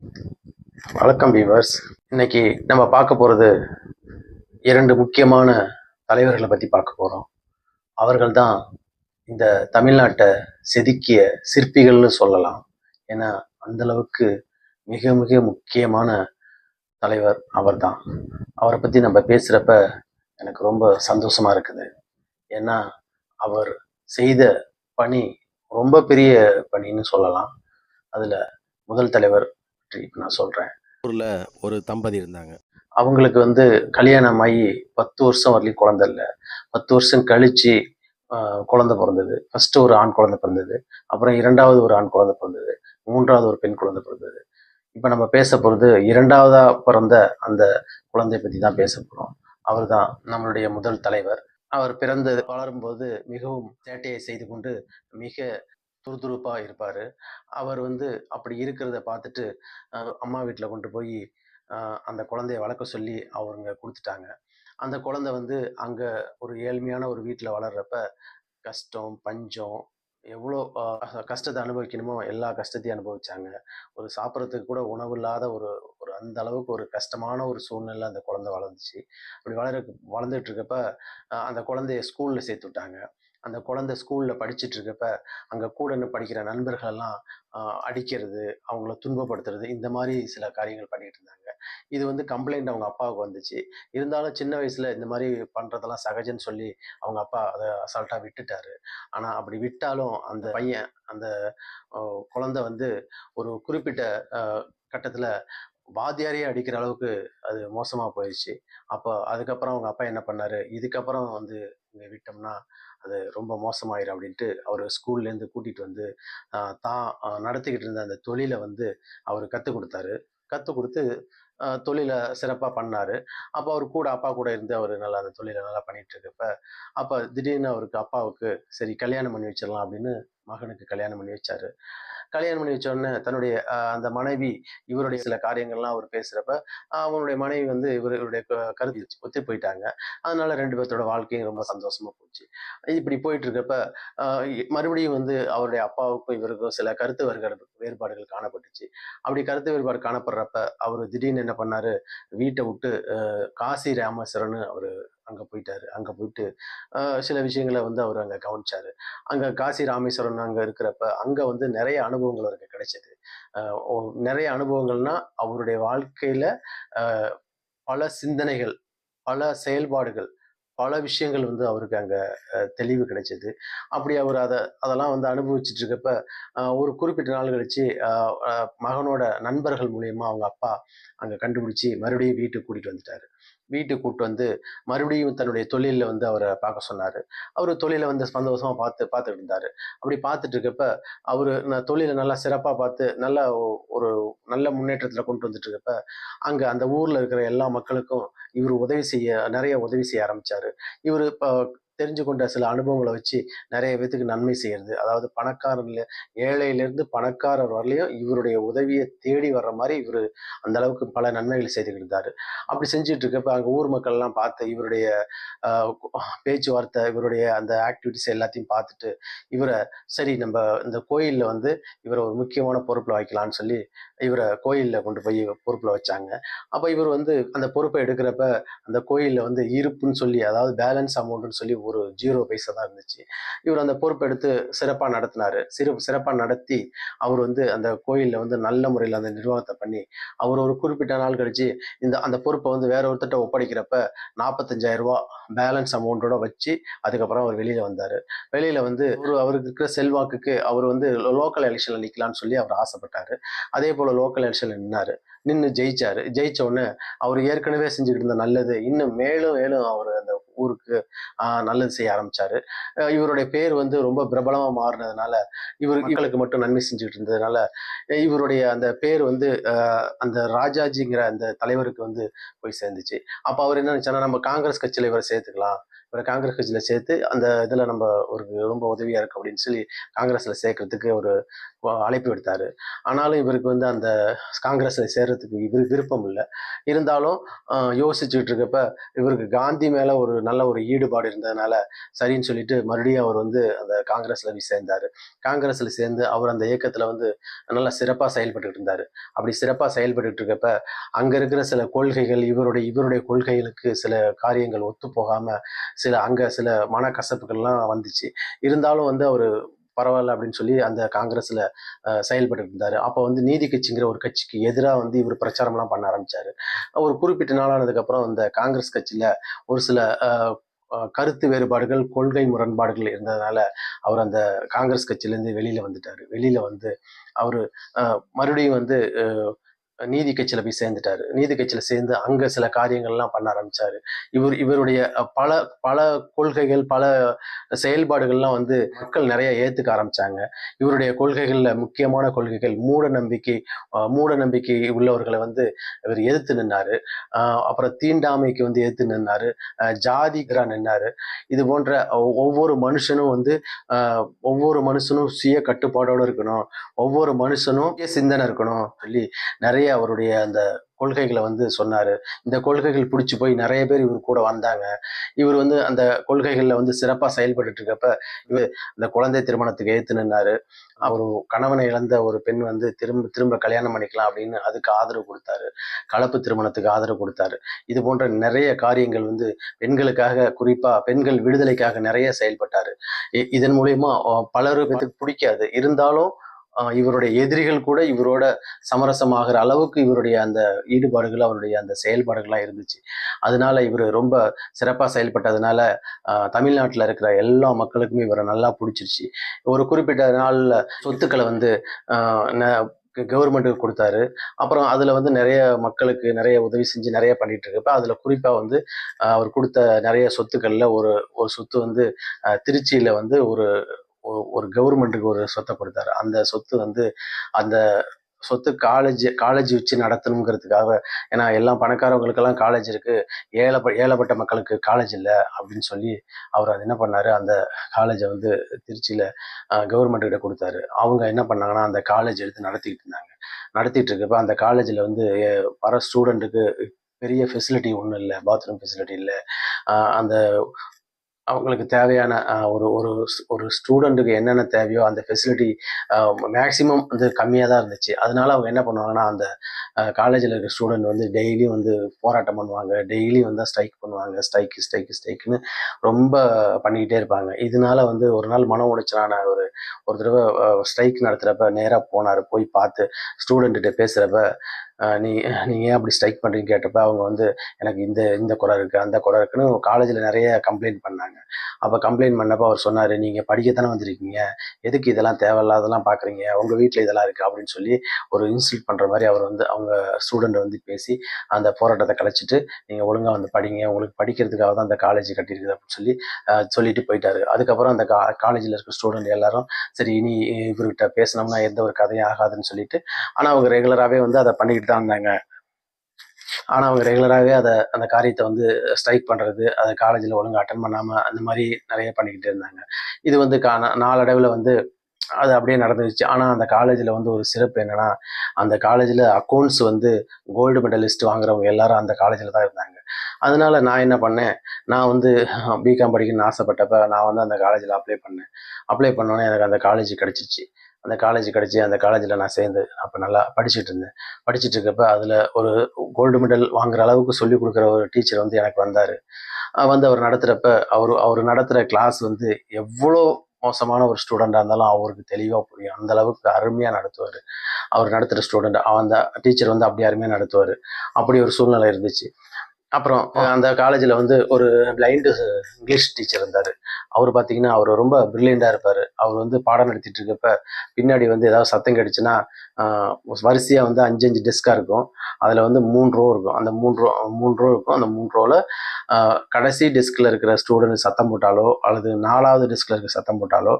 வணக்கம் வீவர்ஸ். இன்னைக்கு நம்ம பார்க்க போகிறது இரண்டு முக்கியமான தலைவர்களை பற்றி பார்க்க போகிறோம். அவர்கள் தான் இந்த தமிழ்நாட்டை செதுக்கிய சிற்பிகள்னு சொல்லலாம். ஏன்னா அந்தளவுக்கு மிக மிக முக்கியமான தலைவர் அவர் தான். அவரை பற்றி நம்ம பேசுகிறப்ப எனக்கு ரொம்ப சந்தோஷமாக இருக்குது. ஏன்னா அவர் செய்த பணி ரொம்ப பெரிய பணின்னு சொல்லலாம். அதில் முதல் தலைவர் பற்றி இப்போ நான் சொல்கிறேன். ஊரில் ஒரு தம்பதி இருந்தாங்க. அவங்களுக்கு கல்யாணம் ஆகி 10 வருஷம் வரலையும் குழந்தை இல்லை. 10 வருஷம் கழிச்சு குழந்தை பிறந்தது. ஃபர்ஸ்ட் ஒரு ஆண் குழந்தை பிறந்தது, அப்புறம் இரண்டாவது ஒரு ஆண் குழந்தை பிறந்தது, மூன்றாவது ஒரு பெண் குழந்தை பிறந்தது. இப்போ நம்ம பேச போகிறது இரண்டாவதா பிறந்த அந்த குழந்தையை பற்றி தான் பேச போகிறோம். அவர் தான் நம்மளுடைய முதல் தலைவர். அவர் பிறந்து வளரும்போது மிகவும் சேட்டையை செய்து கொண்டு மிக துருதுருப்பா இருப்பாரு. அவர் அப்படி இருக்கிறத பார்த்துட்டு அம்மா வீட்ல கொண்டு போய் அந்த குழந்தைய வளர்க்க சொல்லி அவங்க குடுத்துட்டாங்க. அந்த குழந்தை அங்க ஒரு ஏழ்மையான ஒரு வீட்ல வளர்றப்ப கஷ்டம், பஞ்சம் எவ்வளோ கஷ்டத்த அனுபவிக்கணுமோ எல்லா கஷ்டத்தையும் அனுபவிச்சாங்க. ஒரு சாப்பிட்றதுக்கு கூட உணவு இல்லாத ஒரு ஒரு அந்த அளவுக்கு ஒரு கஷ்டமான ஒரு சூழ்நிலையில அந்த குழந்தை வளர்ந்துச்சு. அப்படி வளர்ந்துட்டு இருக்கப்ப அந்த குழந்தைய ஸ்கூல்ல சேர்த்து விட்டாங்க. அந்த குழந்தை ஸ்கூல்ல படிச்சுட்டு இருக்கப்ப அங்க கூட படிக்கிற நண்பர்கள் எல்லாம் அடிக்கிறது, அவங்கள துன்பப்படுத்துறது, இந்த மாதிரி சில காரியங்கள் பண்ணிட்டு இருந்தாங்க. இது கம்ப்ளைண்ட் அவங்க அப்பாவுக்கு வந்துச்சு. இருந்தாலும் சின்ன வயசுல இந்த மாதிரி பண்றதெல்லாம் சகஜன்னு சொல்லி அவங்க அப்பா அதை அசால்ட்டா விட்டுட்டாரு. ஆனா அப்படி விட்டாலும் அந்த பையன் அந்த குழந்தை ஒரு குறிப்பிட்ட கட்டத்துல வாத்தியாரையே அடிக்கிற அளவுக்கு அது மோசமா போயிடுச்சு. அப்போ அதுக்கப்புறம் அவங்க அப்பா என்ன பண்ணாரு, இதுக்கப்புறம் இங்க விட்டோம்னா அது ரொம்ப மோசமாயிரும் அப்படின்ட்டு அவர் ஸ்கூல்லேருந்து கூட்டிட்டு தான் நடத்திக்கிட்டு இருந்த அந்த தொழிலை அவர் கற்றுக் கொடுத்தாரு. கற்றுக் கொடுத்து தொழிலை சிறப்பாக பண்ணாரு. அப்போ அவர் கூட அப்பா கூட இருந்து அவர் நல்லா அந்த தொழிலை நல்லா பண்ணிட்டு இருக்கப்ப அப்போ திடீர்னு அப்பாவுக்கு சரி கல்யாணம் பண்ணி வச்சிடலாம் அப்படின்னு மகனுக்கு கல்யாணம் பண்ணி வச்சாரு. கல்யாணம் பண்ணி வச்ச உடனே தன்னுடைய அந்த மனைவி இவருடைய சில காரியங்கள்லாம் அவர் பேசுறப்ப அவனுடைய மனைவி இவருடைய கருத்து ஒத்து போயிட்டாங்க. அதனால 2 பேர்த்தோட வாழ்க்கையும் ரொம்ப சந்தோஷமா போச்சு. இப்படி போயிட்டு இருக்கப்ப மறுபடியும் அவருடைய அப்பாவுக்கும் இவருக்கும் சில கருத்து வேறுபாடுகள் காணப்பட்டுச்சு. அப்படி கருத்து வேறுபாடு காணப்படுறப்ப அவர் திடீர்னு என்ன பண்ணாரு, வீட்டை விட்டு காசி ராமேஸ்வரம்னு அவரு அங்க போயிட்டாரு. அங்க போயிட்டு சில விஷயங்களை அவர் அங்க கவனிச்சாரு. அங்க காசி ராமேஸ்வரம் அங்க இருக்கிறப்ப அங்க நிறைய அனுபவங்கள் அவருக்கு கிடைச்சது. நிறைய அனுபவங்கள்னா அவருடைய வாழ்க்கையில பல சிந்தனைகள், பல செயல்பாடுகள், பல விஷயங்கள் அவருக்கு அங்க தெளிவு கிடைச்சது. அப்படி அவர் அதெல்லாம் அனுபவிச்சுட்டு இருக்கப்ப ஒரு குறிப்பிட்ட நாள் கழிச்சு மகனோட நண்பர்கள் மூலியமா அவங்க அப்பா அங்க கண்டுபிடிச்சு மறுபடியும் வீட்டுக்கு கூட்டிட்டு வந்துட்டாரு. வீட்டுக்கு கூப்பிட்டு மறுபடியும் தன்னுடைய தொழிலில் அவரை பார்க்க சொன்னாரு. அவர் தொழிலை சந்தோஷமா பார்த்துட்டு இருந்தாரு. அப்படி பார்த்துட்டு இருக்கப்ப அவரு தொழிலை நல்லா சிறப்பா பார்த்து நல்ல ஒரு நல்ல முன்னேற்றத்துல கொண்டு வந்துட்டு இருக்கப்ப அங்க அந்த ஊர்ல இருக்கிற எல்லா மக்களுக்கும் இவர் நிறைய உதவி செய்ய ஆரம்பிச்சாரு. இவர் தெரிஞ்சு கொண்ட சில அனுபவங்களை வச்சு நிறைய பேத்துக்கு நன்மை செய்யறது, அதாவது பணக்காரர்ல ஏழையிலிருந்து பணக்காரர் வரலையும் இவருடைய உதவியை தேடி வர்ற மாதிரி இவர் அந்த அளவுக்கு பல நன்மைகள் செய்துக்கிட்டு இருந்தாரு. அப்படி செஞ்சுட்டு இருக்கப்ப அங்க ஊர் மக்கள் எல்லாம் பார்த்து இவருடைய பேச்சுவார்த்தை, இவருடைய அந்த ஆக்டிவிட்டிஸ் எல்லாத்தையும் பார்த்துட்டு இவரை சரி நம்ம இந்த கோயில்ல இவரை ஒரு முக்கியமான பொறுப்புல வைக்கலாம்னு சொல்லி இவரை கோயில்ல கொண்டு போய் பொறுப்புல வச்சாங்க. அப்ப இவர் அந்த பொறுப்பை எடுக்கிறப்ப அந்த கோயில்ல இருப்புன்னு சொல்லி, அதாவது பேலன்ஸ் அமௌண்ட்னு சொல்லி ஒரு 0 பைசா தான் இருந்துச்சு. இவர் அந்த பொறுப்பை எடுத்து சிறப்பா நடத்தினாரு. சிறப்பா நடத்தி அவர் அந்த கோயில்ல நல்ல முறையில் அந்த நிர்வாகத்தை பண்ணி அவர் ஒரு குறிப்பிட்ட நாள் கழிச்சு அந்த பொறுப்பை வேற ஒருத்தட்ட ஒப்படைக்கிறப்ப 45,000 ரூபாய் பேலன்ஸ் அமௌண்டோட வச்சு அதுக்கப்புறம் அவர் வெளியில வந்தாரு. வெளியில அவருக்கு இருக்கிற செல்வாக்குக்கு அவர் லோக்கல் எலெக்ஷன்ல நிக்கலாம்னு சொல்லி அவர் ஆசைப்பட்டாரு. அதே போல லோக்கல் எலெக்ஷன்ல நின்று ஜெயிச்சாரு. ஜெயிச்ச உடனே அவர் ஏற்கனவே செஞ்சுக்கிட்டு இருந்த நல்லது இன்னும் மேலும் மேலும் அவர் அந்த ஊருக்கு நல்லது செய்ய ஆரம்பிச்சாரு. இவருடைய பேர் ரொம்ப பிரபலமா மாறினதுனால இவங்களுக்கு மட்டும் நன்மை செஞ்சுட்டு இருந்ததுனால இவருடைய அந்த பேர் அந்த ராஜாஜிங்கிற அந்த தலைவருக்கு போய் சேர்ந்துச்சு. அப்ப அவர் என்ன நினைச்சாருன்னா, நம்ம காங்கிரஸ் கட்சியில இவரை சேர்த்துக்கலாம், இவரை காங்கிரஸ் கட்சியில் சேர்த்து அந்த இதில் நம்ம ஒரு ரொம்ப உதவியாக இருக்கும் அப்படின்னு சொல்லி காங்கிரஸில் சேர்க்கறதுக்கு ஒரு அழைப்பு விடுத்தார். ஆனாலும் இவருக்கு வந்து அந்த காங்கிரஸில் சேர்றதுக்கு இவருக்கு விருப்பம் இல்லை. இருந்தாலும் யோசிச்சுட்டு இருக்கப்ப இவருக்கு காந்தி மேலே ஒரு நல்ல ஒரு ஈடுபாடு இருந்ததுனால சரின்னு சொல்லிட்டு மறுபடியும் அவர் வந்து அந்த காங்கிரஸில் போய் சேர்ந்தார். காங்கிரஸில் சேர்ந்து அவர் அந்த இயக்கத்தில் வந்து நல்லா சிறப்பாக செயல்பட்டு இருந்தார். அப்படி சிறப்பாக செயல்பட்டு இருக்கப்ப அங்கே இருக்கிற சில கொள்கைகள் இவருடைய கொள்கைகளுக்கு சில காரியங்கள் ஒத்து போகாம அங்கே சில மனக்கசப்புகள்லாம் வந்துச்சு. இருந்தாலும் வந்து அவர் பரவாயில்ல அப்படின்னு சொல்லி அந்த காங்கிரஸ்ல செயல்பட்டு இருந்தாரு. அப்போ வந்து நீதி கட்சிங்கிற ஒரு கட்சிக்கு எதிராக வந்து இவர் பிரச்சாரம்லாம் பண்ண ஆரம்பிச்சாரு. ஒரு குறிப்பிட்ட நாளானதுக்கு அப்புறம் இந்த காங்கிரஸ் கட்சியில ஒரு சில கருத்து வேறுபாடுகள், கொள்கை முரண்பாடுகள் இருந்ததுனால அவர் அந்த காங்கிரஸ் கட்சியிலேருந்து வெளியில வந்துட்டாரு. வெளியில வந்து அவரு மறுபடியும் வந்து நீதி கட்சியில போய் சேர்ந்துட்டாரு. நீதி கட்சியில சேர்ந்து அங்க சில காரியங்கள்லாம் பண்ண ஆரம்பிச்சாரு. இவருடைய பல பல கொள்கைகள், பல செயல்பாடுகள்லாம் வந்து மக்கள் நிறைய ஏத்துக்க ஆரம்பிச்சாங்க. இவருடைய கொள்கைகள்ல முக்கியமான கொள்கைகள் மூட நம்பிக்கை உள்ளவர்களை வந்து இவர் எதிர்த்து நின்னாரு. அப்புறம் தீண்டாமைக்கு வந்து எதிர்த்து நின்னாரு. ஜாதிக்கு நின்னாரு. இது போன்ற ஒவ்வொரு மனுஷனும் சுய கட்டுப்பாடோட இருக்கணும், ஒவ்வொரு மனுஷனும் சிந்தனை இருக்கணும் சொல்லி நிறைய அவருடைய அந்த கொள்கைகளை வந்து சொன்னாரு. இந்த கொள்கைகள் பிடிச்சி போய் நிறைய பேர் இவர் கூட வந்தாங்க. இவர் வந்து அந்த கொள்கைகள்ல வந்து சிறப்பா செயல்பட்டு இருக்கப்ப இவர் இந்த குழந்தை திருமணத்துக்கு எதிர்த்து நின்னாரு. அவர் கணவனை இழந்த ஒரு பெண் வந்து திரும்ப கல்யாணம் பண்ணிக்கலாம் அப்படின்னு அதுக்கு ஆதரவு கொடுத்தாரு. கலப்பு திருமணத்துக்கு ஆதரவு கொடுத்தாரு. இது போன்ற நிறைய காரியங்கள் வந்து பெண்களுக்காக, குறிப்பா பெண்கள் விடுதலைக்காக நிறைய செயல்பட்டாரு. இதன் மூலியமா பலருக்கு பிடிக்காது. இருந்தாலும் இவருடைய எதிரிகள் கூட இவரோட சமரசமாகிற அளவுக்கு இவருடைய அந்த ஈடுபாடுகள், அவருடைய அந்த செயல்பாடுகள்லாம் இருந்துச்சு. அதனால இவர் ரொம்ப சிறப்பா செயல்பட்டதுனால தமிழ்நாட்டில் இருக்கிற எல்லா மக்களுக்குமே இவரை நல்லா பிடிச்சிருச்சு. ஒரு குறிப்பிட்ட நாள்ல சொத்துக்களை வந்து கவர்மெண்ட்டுக்கு கொடுத்தாரு. அப்புறம் அதுல வந்து நிறைய மக்களுக்கு நிறைய உதவி செஞ்சு நிறைய பண்ணிட்டு இருக்கப்ப அதுல குறிப்பா வந்து அவர் கொடுத்த நிறைய சொத்துக்கள்ல ஒரு ஒரு சொத்து வந்து திருச்சியில வந்து ஒரு ஒரு கவர்மெண்ட்டுக்கு ஒரு சொத்தை கொடுத்தாரு. அந்த சொத்து வந்து அந்த சொத்து காலேஜ் வச்சு நடத்தணுங்கிறதுக்காக. ஏன்னா எல்லாம் பணக்காரவங்களுக்கெல்லாம் காலேஜ் இருக்கு, ஏழைப்பட்ட மக்களுக்கு காலேஜ் இல்லை அப்படின்னு சொல்லி அவர் அது என்ன பண்ணாரு, அந்த காலேஜை வந்து திருச்சியில கவர்மெண்ட் கிட்ட கொடுத்தாரு. அவங்க என்ன பண்ணாங்கன்னா அந்த காலேஜ் எடுத்து நடத்திட்டு இருக்கப்ப அந்த காலேஜில் வந்து வர ஸ்டூடெண்ட்டுக்கு பெரிய ஃபெசிலிட்டி ஒன்றும் இல்லை, பாத்ரூம் ஃபெசிலிட்டி இல்லை. அந்த அவங்களுக்கு தேவையான ஒரு ஒரு ஒரு ஸ்டூடெண்ட்டுக்கு என்னென்ன தேவையோ அந்த ஃபெசிலிட்டி மேக்சிமம் வந்து கம்மியாக தான் இருந்துச்சு. அதனால அவங்க என்ன பண்ணுவாங்கன்னா அந்த காலேஜில் இருக்கிற ஸ்டூடெண்ட் வந்து டெய்லியும் வந்து போராட்டம் பண்ணுவாங்க, டெய்லியும் வந்து ஸ்ட்ரைக் பண்ணுவாங்க. ஸ்ட்ரைக்குன்னு ரொம்ப பண்ணிக்கிட்டே இருப்பாங்க. இதனால வந்து ஒரு நாள் மன உளைச்சலான ஒரு தடவை ஸ்ட்ரைக் நடத்துகிறப்ப நேராக போனார். போய் பார்த்து ஸ்டூடெண்ட்டு பேசுகிறப்ப நீங்கள் ஏன் அப்படி ஸ்ட்ரைக் பண்ணுறீங்க கேட்டப்ப அவங்க வந்து எனக்கு இந்த குறை இருக்குது, அந்த குறை இருக்குன்னு காலேஜில் நிறைய கம்ப்ளைண்ட் பண்ணாங்க. அப்போ கம்ப்ளைண்ட் பண்ணப்போ அவர் சொன்னார், நீங்கள் படிக்கத்தானே வந்திருக்கீங்க, எதுக்கு இதெல்லாம் தேவையில்லாதெல்லாம் பார்க்குறீங்க, உங்கள் வீட்டில் இதெல்லாம் இருக்குது அப்படின்னு சொல்லி ஒரு இன்சல்ட் பண்ணுற மாதிரி அவர் வந்து அவங்க ஸ்டூடெண்ட்டை வந்து பேசி அந்த போராட்டத்தை கலைச்சிட்டு நீங்கள் ஒழுங்காக வந்து படிங்க, உங்களுக்கு படிக்கிறதுக்காக தான் அந்த காலேஜ் கட்டியிருக்குது அப்படின்னு சொல்லி சொல்லிட்டு போயிட்டாரு. அதுக்கப்புறம் அந்த காலேஜில் இருக்க ஸ்டூடெண்ட் எல்லாரும் சரி இனி இவர்கிட்ட பேசினோம்னா எந்த ஒரு கதையும் ஆகாதுன்னு சொல்லிட்டு, ஆனால் அவங்க ரெகுலராகவே வந்து அதை பண்ணிக்கிட்டு தான் இருந்தாங்க. ஆனால் அவங்க ரெகுலராகவே அந்த காரியத்தை வந்து ஸ்ட்ரைக் பண்ணுறது, அதை காலேஜில் ஒழுங்காக அட்டன் பண்ணாமல் அந்த மாதிரி நிறைய பண்ணிக்கிட்டு இருந்தாங்க. இது வந்து நாளடைவில் வந்து அது அப்படியே நடந்துருச்சு. ஆனால் அந்த காலேஜில் வந்து ஒரு சிறப்பு என்னன்னா, அந்த காலேஜில் அக்கௌண்ட்ஸ் வந்து கோல்டு மெடலிஸ்ட் வாங்குறவங்க எல்லாரும் அந்த காலேஜில் தான் இருந்தாங்க. அதனால நான் என்ன பண்ணேன், நான் வந்து பிகாம் படிக்கணும்னு ஆசைப்பட்டப்ப நான் வந்து அந்த காலேஜில் அப்ளை பண்ணோன்னே எனக்கு அந்த காலேஜ் கிடச்சிருச்சு. அந்த காலேஜில் நான் சேர்ந்து அப்போ நல்லா படிச்சுட்டு இருக்கப்ப அதில் ஒரு கோல்டு மெடல் வாங்குற அளவுக்கு சொல்லிக் கொடுக்குற ஒரு டீச்சர் வந்து எனக்கு வந்தார். வந்து அவர் நடத்துகிறப்ப அவர் நடத்துகிற கிளாஸ் வந்து எவ்வளோ மோசமான ஒரு ஸ்டூடெண்டாக இருந்தாலும் அவருக்கு தெளிவாக புரியும். அந்த அளவுக்கு அருமையாக நடத்துவார். அவர் நடத்துகிற ஸ்டூடெண்ட் அந்த டீச்சர் வந்து அப்படி அருமையாக நடத்துவார். அப்படி ஒரு சூழ்நிலை இருந்துச்சு. அப்புறம் அந்த காலேஜில் வந்து ஒரு பிளைண்டு இங்கிலீஷ் டீச்சர் இருந்தார். அவர் பார்த்தீங்கன்னா அவர் ரொம்ப ப்ரில்லியண்டாக இருப்பார். அவர் வந்து பாடம் நடத்திட்டு இருக்கப்ப பின்னாடி வந்து ஏதாவது சத்தம் கிடைச்சுன்னா வரிசையாக வந்து 5 டெஸ்காக இருக்கும். அதில் வந்து 3 ரோ இருக்கும். அந்த 3 ரோ இருக்கும். அந்த 3 ரோவில் கடைசி டெஸ்கில் இருக்கிற ஸ்டூடெண்ட் சத்தம் போட்டாலோ அல்லது 4வது டெஸ்கில் இருக்கிற சத்தம் போட்டாலோ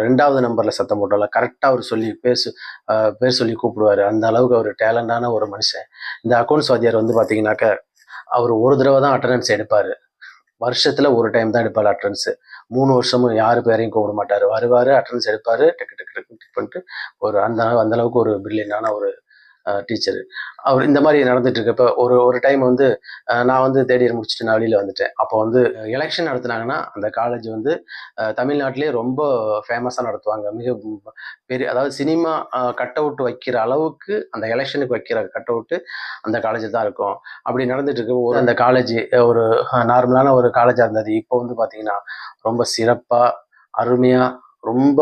2வது நம்பரில் சத்தம் போட்டாலோ கரெக்டாக அவர் சொல்லி பேர் சொல்லி கூப்பிடுவார். அந்த அளவுக்கு அவர் டேலண்டான ஒரு மனுஷன். இந்த அக்கௌண்ட்ஸ் வாத்தியார் வந்து பார்த்தீங்கன்னாக்க அவர் ஒரு தடவை தான் அட்டண்டன்ஸ் எடுப்பார். வருஷத்துல ஒரு டைம் தான் எடுப்பாரு அட்டெண்டன்ஸ். 3 வருஷமும் யாரு பேரையும் கூப்பிட மாட்டாரு. வருவாரு, அட்டெண்டன்ஸ் எடுப்பாரு, டக்கு டக்கு டக்குன்னு டிக் பண்ணிட்டு ஒரு அந்த அளவுக்கு ஒரு பிரில்லியன்ட்டான ஒரு டீச்சரு. அவர் இந்த மாரி நடந்துட்டு இருக்கப்ப ஒரு ஒரு டைம் வந்து நான் வந்து 3 இயர் முடிச்சுட்டு நான் வெளியில வந்துட்டேன். அப்போ வந்து எலெக்ஷன் நடத்துனாங்கன்னா, அந்த காலேஜ் வந்து தமிழ்நாட்டிலேயே ரொம்ப ஃபேமஸா நடத்துவாங்க. பெரிய அதாவது சினிமா கட் அவுட் வைக்கிற அளவுக்கு அந்த எலெக்ஷனுக்கு வைக்கிற கட் அவுட் அந்த காலேஜ்ல தான் இருக்கும். அப்படி நடந்துட்டு இருக்க ஒரு அந்த காலேஜ் ஒரு நார்மலான ஒரு காலேஜா இருந்தது. இப்போ வந்து பார்த்தீங்கன்னா, ரொம்ப சிறப்பா, அருமையா, ரொம்ப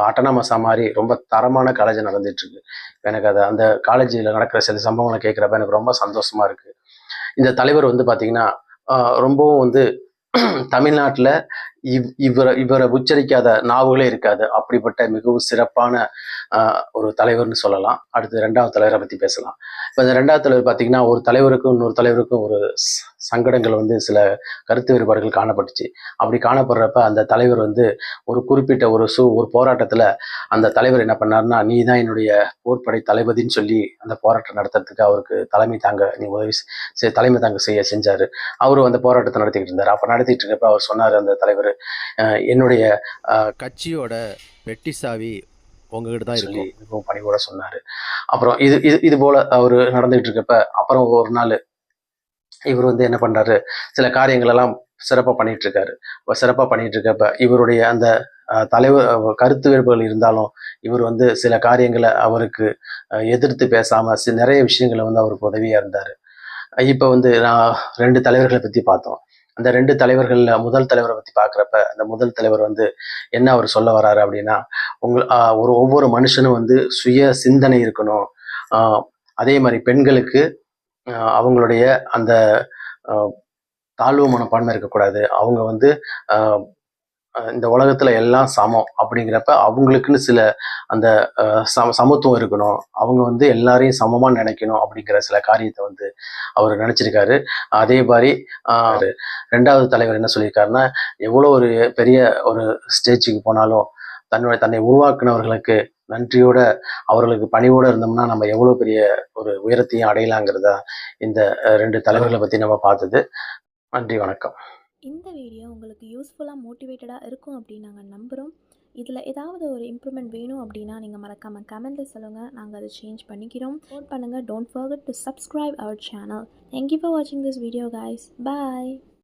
அட்டானமஸா மாறி ரொம்ப தரமான காலேஜா நடந்துட்டு இருக்கு. எனக்கு அந்த காலேஜ்ல நடக்கிற சில சம்பவங்களை கேட்கிறப்ப எனக்கு ரொம்ப சந்தோஷமா இருக்கு. இந்த தலைவர் வந்து பார்த்தீங்கன்னா, ரொம்பவும் வந்து தமிழ்நாட்டுல இவரை உச்சரிக்காத நாவுகளே இருக்காது. அப்படிப்பட்ட மிகவும் சிறப்பான ஒரு தலைவர்னு சொல்லலாம். அடுத்து 2வது தலைவரை பத்தி பேசலாம். இப்ப இந்த 2வது தலைவர் பார்த்தீங்கன்னா, ஒரு தலைவருக்கும் இன்னொரு தலைவருக்கும் ஒரு சங்கடங்கள் வந்து சில கருத்து வேறுபாடுகள் காணப்பட்டுச்சு. அப்படி காணப்படுறப்ப அந்த தலைவர் வந்து ஒரு குறிப்பிட்ட ஒரு போராட்டத்துல அந்த தலைவர் என்ன பண்ணாருன்னா, "நீ தான் என்னுடைய போர்ப்படை தளபதின்னு" சொல்லி அந்த போராட்டம் நடத்துறதுக்கு அவருக்கு தலைமை தாங்க செஞ்சாரு. அவரும் அந்த போராட்டத்தை நடத்திக்கிட்டு இருந்தாரு. அப்ப நடத்திட்டு இருக்கப்ப அவர் சொன்னாரு அந்த தலைவர், என்னுடைய கட்சியோட பெட்டி சாவி உங்ககிட்ட தான் சொல்லி இருக்கும். மிகவும் பணிவோட சொன்னாரு. அப்புறம் இது இது இது போல அவரு நடந்துகிட்டு இருக்கப்ப அப்புறம் ஒரு நாள் இவர் வந்து என்ன பண்றாரு, சில காரியங்கள் எல்லாம் சிறப்பா பண்ணிட்டு இருக்காரு. சிறப்பா பண்ணிட்டு இருக்கப்ப இவருடைய அந்த தலைவர் கருத்து வேறுபாடுகள் இருந்தாலும் இவர் வந்து சில காரியங்களை அவருக்கு எதிர்த்து பேசாம நிறைய விஷயங்களை வந்து அவருக்கு உதவியா இருந்தாரு. இப்ப வந்து நான் 2 தலைவர்களை பத்தி பார்த்தோம். அந்த 2 தலைவர்கள்ல முதல் தலைவரை பத்தி பார்க்கிறப்ப, அந்த முதல் தலைவர் வந்து என்ன அவர் சொல்ல வர்றாரு அப்படின்னா, ஒவ்வொரு மனுஷனும் வந்து சுய சிந்தனை இருக்கணும். அ அதே மாரி பெண்களுக்கு அவங்களுடைய அந்த அ தாழ்வு மனப்பான்மை இருக்கக்கூடாது. அவங்க வந்து அ இந்த உலகத்துல எல்லாம் சமம் அப்படிங்கிறப்ப, அவங்களுக்குன்னு சில அந்த சமத்துவம் இருக்கணும். அவங்க வந்து எல்லாரையும் சமமா நினைக்கணும் அப்படிங்கிற சில காரியத்த வந்து அவரு நினைச்சிருக்காரு. அதே மாரி அ 2வது தலைவர் என்ன சொல்லியிருக்காருன்னா, எவ்வளோ ஒரு பெரிய ஒரு ஸ்டேஜுக்கு போனாலும், தன்னை உருவாக்குனவர்களுக்கு நன்றியோட, அவர்களுக்கு பணிவோட இருந்தோம்னா, நம்ம எவ்வளோ பெரிய ஒரு உயரத்தையும் அடையலாங்கிறத இந்த 2 தலைவர்கள பத்தி நம்ம பார்த்தது. நன்றி, வணக்கம். இந்த வீடியோ உங்களுக்கு யூஸ்ஃபுல்லாக மோட்டிவேட்டடாக இருக்கும் அப்படின்னு நாங்கள் நம்புகிறோம். இதில் ஏதாவது ஒரு இம்ப்ரூவ்மெண்ட் வேணும் அப்படின்னா நீங்கள் மறக்காமல் கமெண்ட்டில் சொல்லுங்கள். நாங்கள் அதை சேஞ்ச் பண்ணிக்கிறோம். சப்போர்ட் பண்ணுங்கள். Don't forget to subscribe our channel. Thank you for வாட்சிங் திஸ் வீடியோ கைஸ். பாய்.